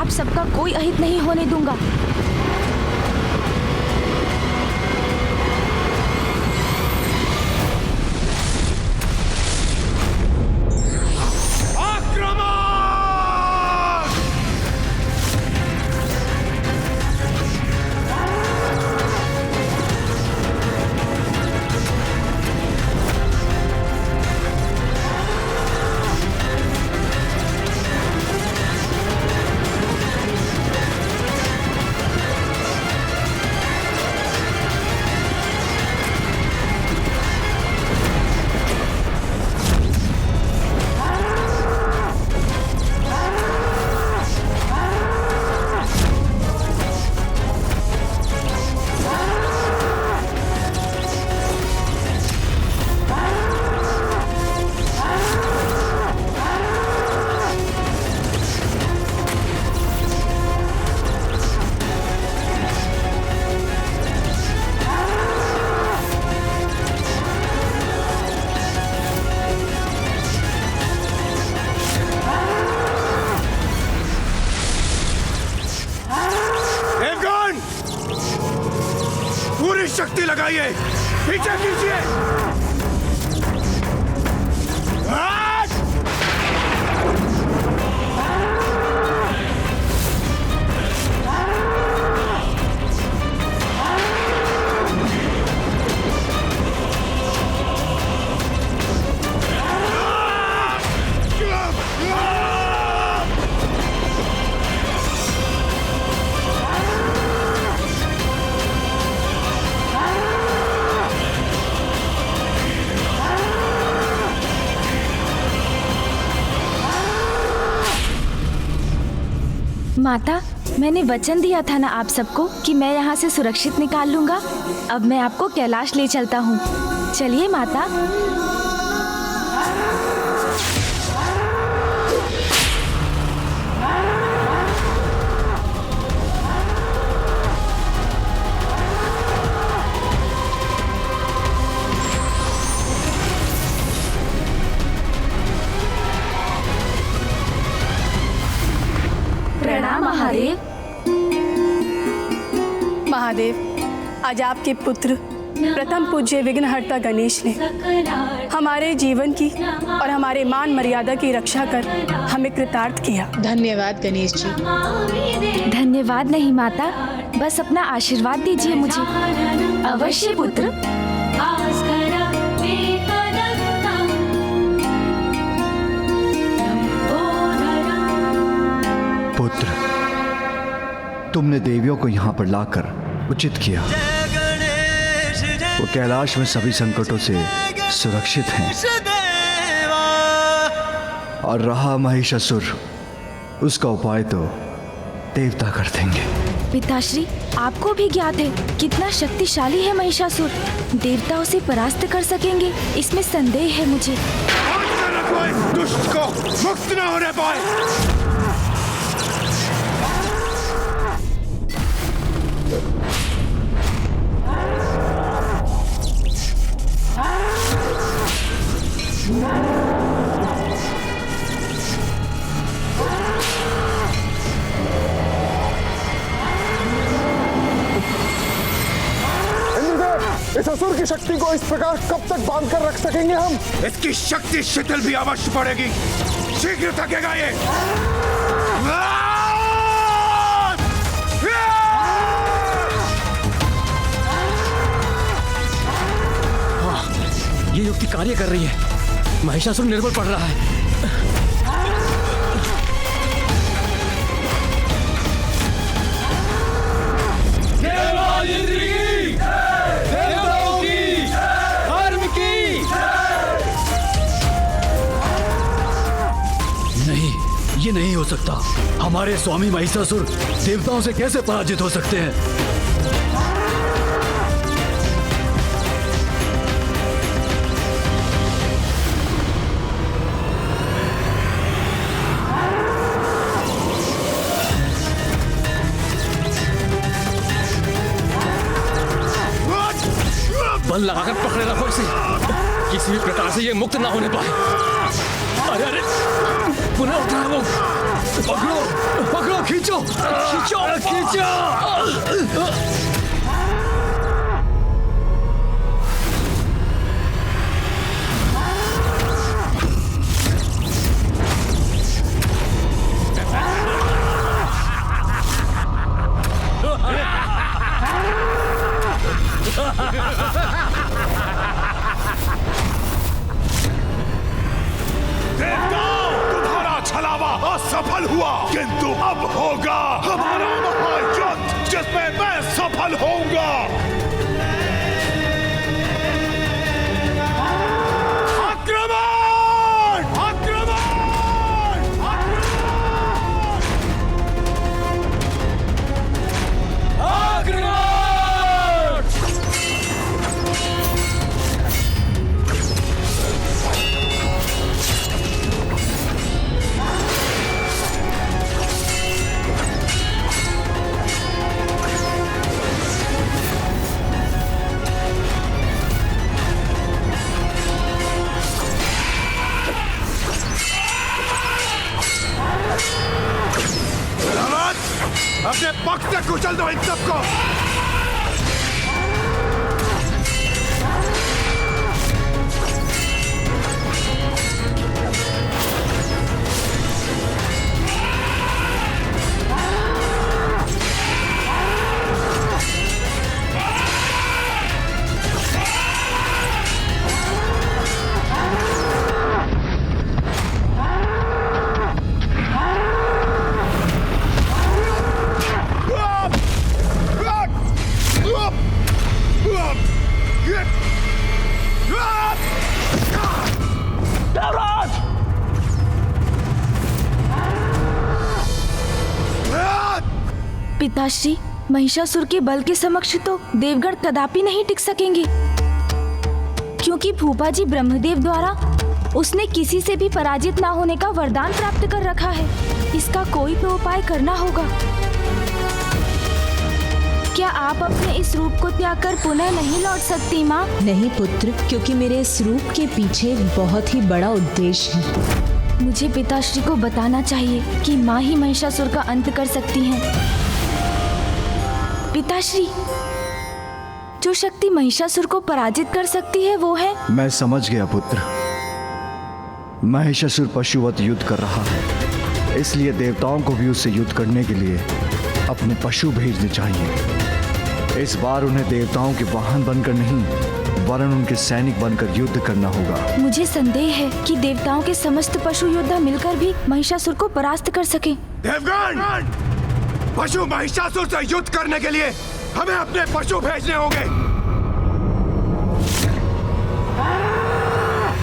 आप सबका कोई अहित नहीं होने दूंगा। पूरी शक्ति लगाइए, पीछे कीजिए। माता, मैंने वचन दिया था ना आप सबको कि मैं यहाँ से सुरक्षित निकाल लूंगा। अब मैं आपको कैलाश ले चलता हूँ। चलिए माता। प्रणाम महादेव। महादेव, आज आपके पुत्र प्रथम पूज्य विघ्नहर्ता गणेश ने हमारे जीवन की और हमारे मान मर्यादा की रक्षा कर हमें कृतार्थ किया। धन्यवाद गणेश जी। धन्यवाद नहीं माता, बस अपना आशीर्वाद दीजिए मुझे। अवश्य पुत्र। पुत्र, तुमने देवियों को यहाँ पर लाकर उचित किया। वो कैलाश में सभी संकटों से सुरक्षित हैं। और रहा महिषासुर, उसका उपाय तो देवता कर देंगे। पिताश्री, आपको भी ज्ञात है कितना शक्तिशाली है महिषासुर। देवता उसे परास्त कर सकेंगे, इसमें संदेह है मुझे। दुष्ट को मुक्त न होने पाए। इस असुर की शक्ति को इस प्रकार कब तक बांध कर रख सकेंगे हम? इसकी शक्ति शिथिल भी अवश्य पड़ेगी। शीघ्र थकेगा ये। हाँ, ये युक्ति कार्य कर रही है। महिषासुर निर्बल पड़ रहा है। ये नहीं हो सकता। हमारे स्वामी महिषासुर देवताओं से कैसे पराजित हो सकते हैं? बल लगाकर पकड़े रखो इसे, किसी भी प्रकार से ये मुक्त ना होने पाए। अरे अरे, पुनः उठा लो, पकड़ो पकड़ो खींचो खींचो खींचो। देवताओं, तुम्हारा छलावा असफल हुआ, किंतु अब होगा हमारा महायुद्ध जिसमें मैं सफल होऊंगा। आक्रमण! आक्रमण! आक्रमण! अपने पक्ष से कुचल दो इन सबको। पिताश्री, महिषासुर के बल के समक्ष तो देवगण कदापि नहीं टिक सकेंगे, क्योंकि भूपा जी ब्रह्मदेव द्वारा उसने किसी से भी पराजित ना होने का वरदान प्राप्त कर रखा है। इसका कोई तो उपाय करना होगा। क्या आप अपने इस रूप को त्याग कर पुनः नहीं लौट सकती माँ? नहीं पुत्र, क्योंकि मेरे इस रूप के पीछे एक बहुत ही बड़ा उद्देश्य है। मुझे पिताश्री को बताना चाहिए कि माँ ही महिषासुर का अंत कर सकती हैं। पिताश्री, जो शक्ति महिषासुर को पराजित कर सकती है वो है। मैं समझ गया पुत्र। महिषासुर पशुवत युद्ध कर रहा है, इसलिए देवताओं को भी उससे युद्ध करने के लिए अपने पशु भेजने चाहिए। इस बार उन्हें देवताओं के वाहन बनकर नहीं, वरन उनके सैनिक बनकर युद्ध करना होगा। मुझे संदेह है कि देवताओं के समस्त पशु योद्धा मिलकर भी महिषासुर को परास्त कर सके। देवगण, पशु महिषासुर से युद्ध करने के लिए हमें अपने पशु भेजने होंगे।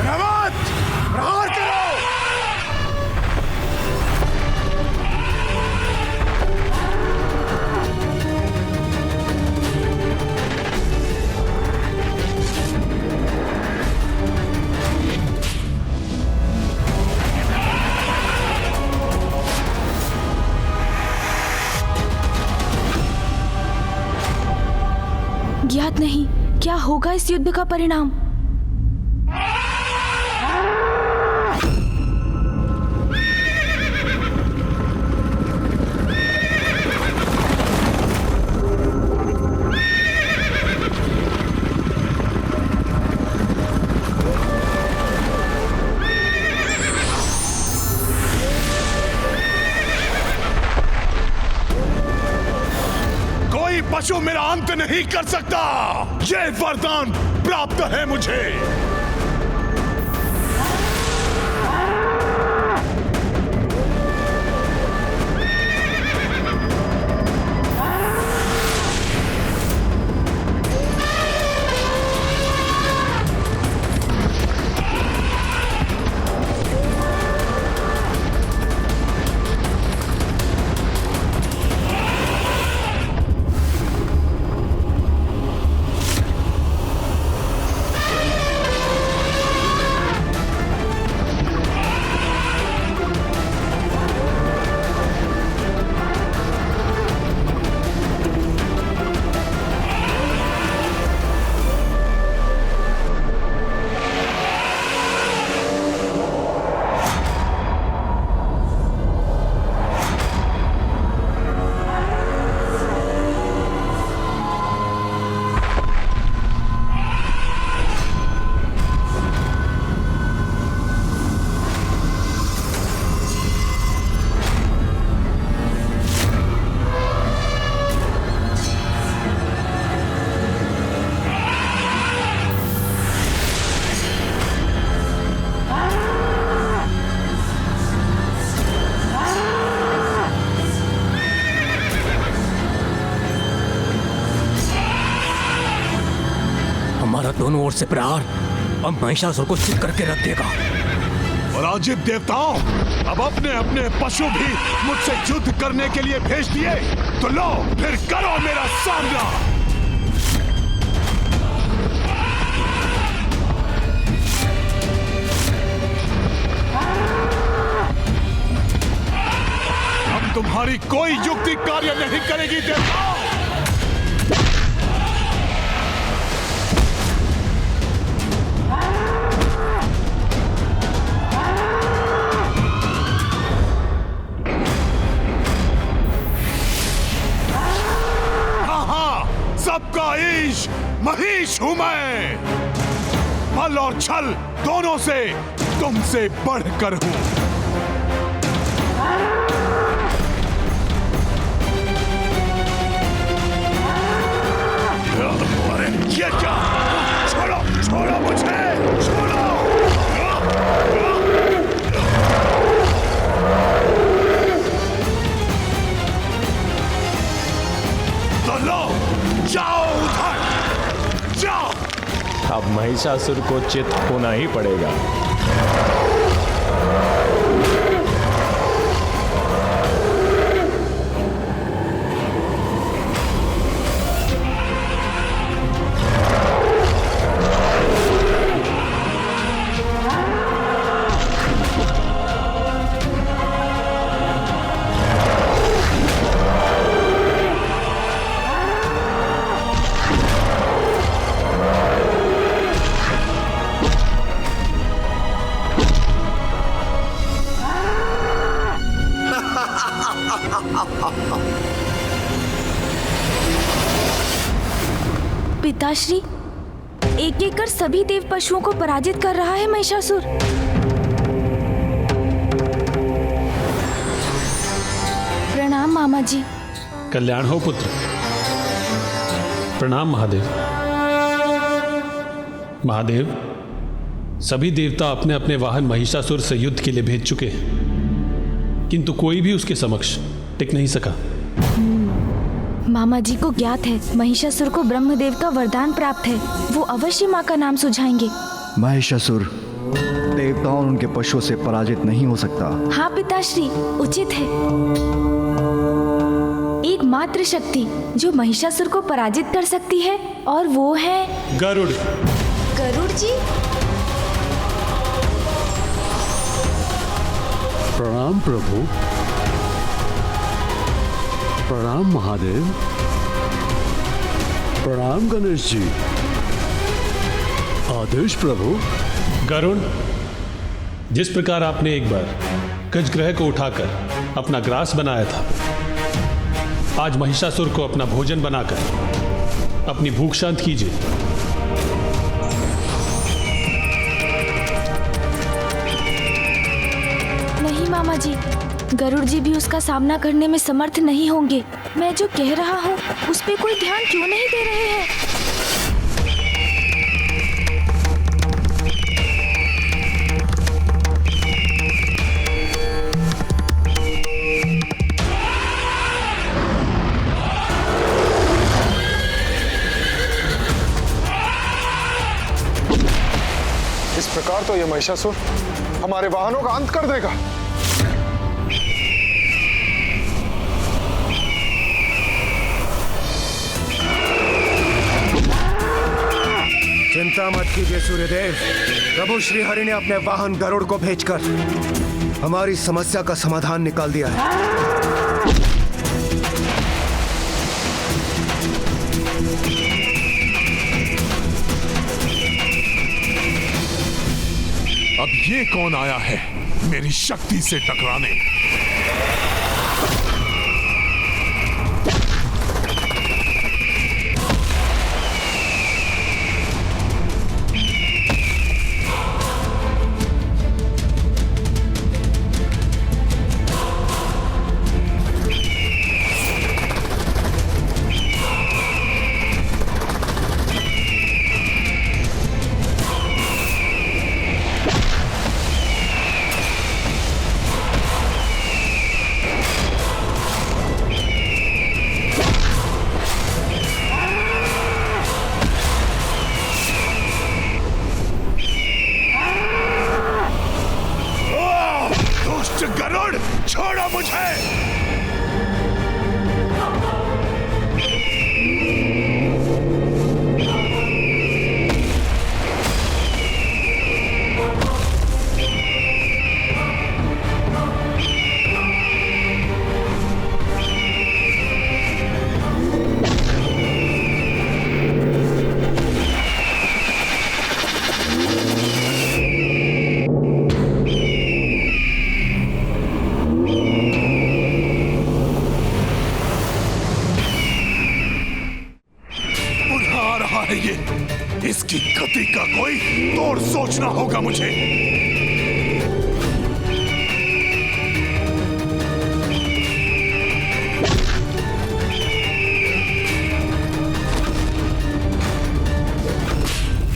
रवत, प्रहार करो। ज्ञात नहीं क्या होगा इस युद्ध का परिणाम। पशु मेरा अंत नहीं कर सकता, ये वरदान प्राप्त है मुझे। दोनों ओर से प्रहार अब महिषासुर को चित करके रख देगा। पराजित देवताओं, अब अपने अपने पशु भी मुझसे युद्ध करने के लिए भेज दिए, तो लो फिर करो मेरा सामना। अब तुम्हारी कोई युक्ति कार्य नहीं करेगी देवताओं। सबका ईश महिष हूं मैं। बल और छल दोनों से तुमसे बढ़कर हूं। अरे ये क्या? छोड़ो छोड़ो मुझे, छोड़ो। तो लो, जाओ उधर, जाओ। अब महिषासुर को चित होना ही पड़ेगा। पिताश्री, एक एक कर सभी देव पशुओं को पराजित कर रहा है महिषासुर। प्रणाम मामा जी। कल्याण हो पुत्र। प्रणाम महादेव। महादेव, सभी देवता अपने अपने वाहन महिषासुर से युद्ध के लिए भेज चुके हैं, किंतु कोई भी उसके समक्ष टिक नहीं सका। मामा जी को ज्ञात है महिषासुर को ब्रह्मदेव का वरदान प्राप्त है, वो अवश्य माँ का नाम सुझाएंगे। महिषासुर देवताओं और उनके पशुओं से पराजित नहीं हो सकता। हाँ पिताश्री, उचित है। एक मात्र शक्ति जो महिषासुर को पराजित कर सकती है और वो है गरुड़। गरुड़ जी? प्रणाम प्रभु। प्रणाम महादेव। प्रणाम गणेश जी। आदेश प्रभु। गरुड़, जिस प्रकार आपने एक बार गजग्रह को उठाकर अपना ग्रास बनाया था, आज महिषासुर को अपना भोजन बनाकर अपनी भूख शांत कीजिए। नहीं मामा जी, गरुड़ जी भी उसका सामना करने में समर्थ नहीं होंगे। मैं जो कह रहा हूँ उस पे कोई ध्यान क्यों नहीं दे रहे हैं? इस प्रकार तो ये महिषासुर हमारे वाहनों का अंत कर देगा। चिंता मत कीजिए सूर्यदेव। प्रभु श्री हरि ने अपने वाहन गरुड़ को भेजकर हमारी समस्या का समाधान निकाल दिया है। अब ये कौन आया है मेरी शक्ति से टकराने? है ये? इसकी गति का कोई तोड़ सोचना होगा मुझे।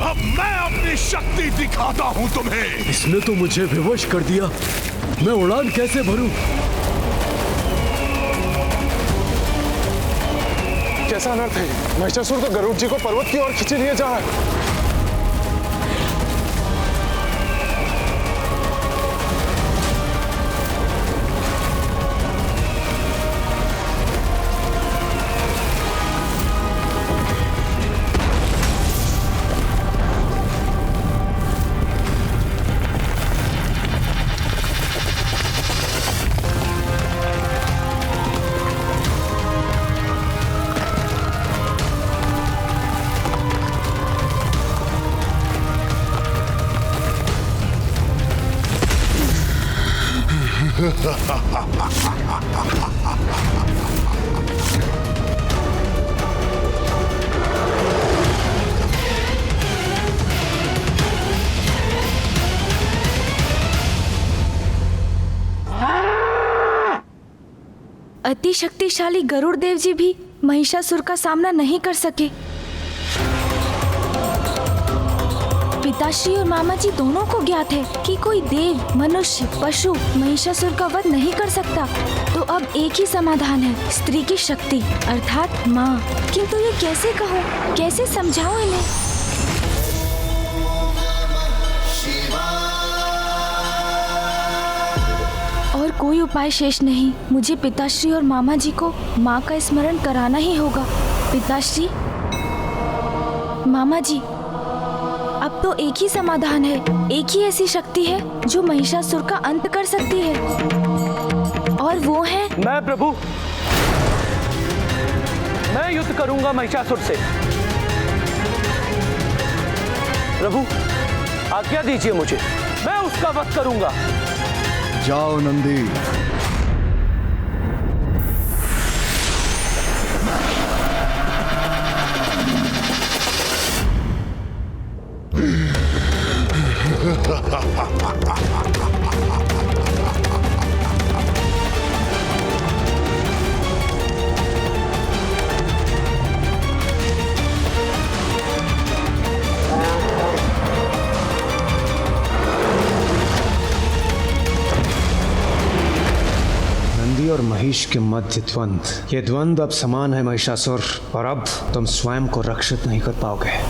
अब मैं अपनी शक्ति दिखाता हूं तुम्हें। इसने तो मुझे विवश कर दिया। मैं उड़ान कैसे भरूं? कैसा अनर्थ है? महिषासुर तो गरुड़ जी को पर्वत की ओर खींचे लिए जा रहा है। अति शक्तिशाली गरुड़ देव जी भी महिषासुर का सामना नहीं कर सके। पिताश्री और मामा जी दोनों को ज्ञात है कि कोई देव, मनुष्य, पशु महिषासुर का वध नहीं कर सकता। तो अब एक ही समाधान है, स्त्री की शक्ति अर्थात माँ। किंतु ये कैसे कहूँ, कैसे समझाऊं इन्हें? और कोई उपाय शेष नहीं। मुझे पिताश्री और मामा जी को माँ का स्मरण कराना ही होगा। पिताश्री, मामा जी, अब तो एक ही समाधान है, एक ही ऐसी शक्ति है जो महिषासुर का अंत कर सकती है, और वो है मैं। प्रभु, मैं युद्ध करूंगा महिषासुर से। प्रभु, आज्ञा दीजिए मुझे, मैं उसका वध करूंगा। जाओ नंदी। और महिष के मध्य द्वंद्व, ये द्वंद्व अब समान है महिषासुर, और अब तुम स्वयं को रक्षित नहीं कर पाओगे।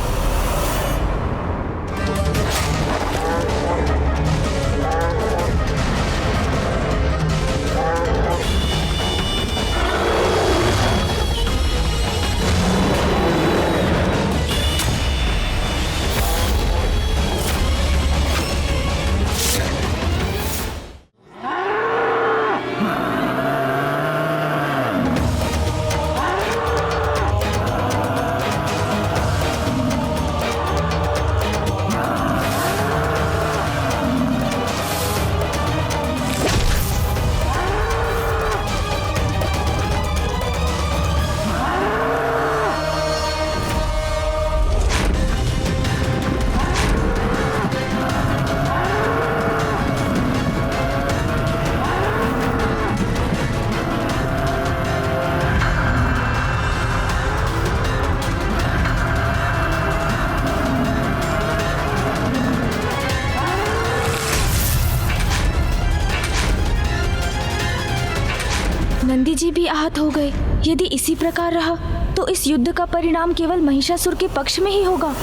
नंदी जी भी आहत हो गए। यदि इसी प्रकार रहा तो इस युद्ध का परिणाम केवल महिषासुर के पक्ष में ही होगा।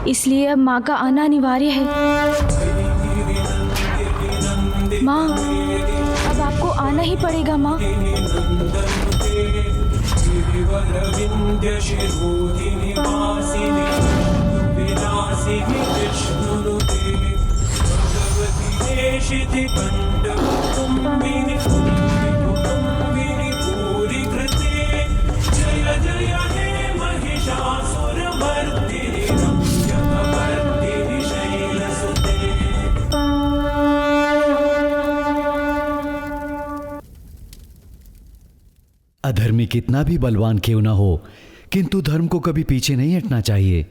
इसलिए अब माँ का आना अनिवार्य है। माँ, अब आपको आना ही पड़ेगा माँ। अधर्मी कितना भी बलवान क्यों ना हो, किंतु धर्म को कभी पीछे नहीं हटना चाहिए।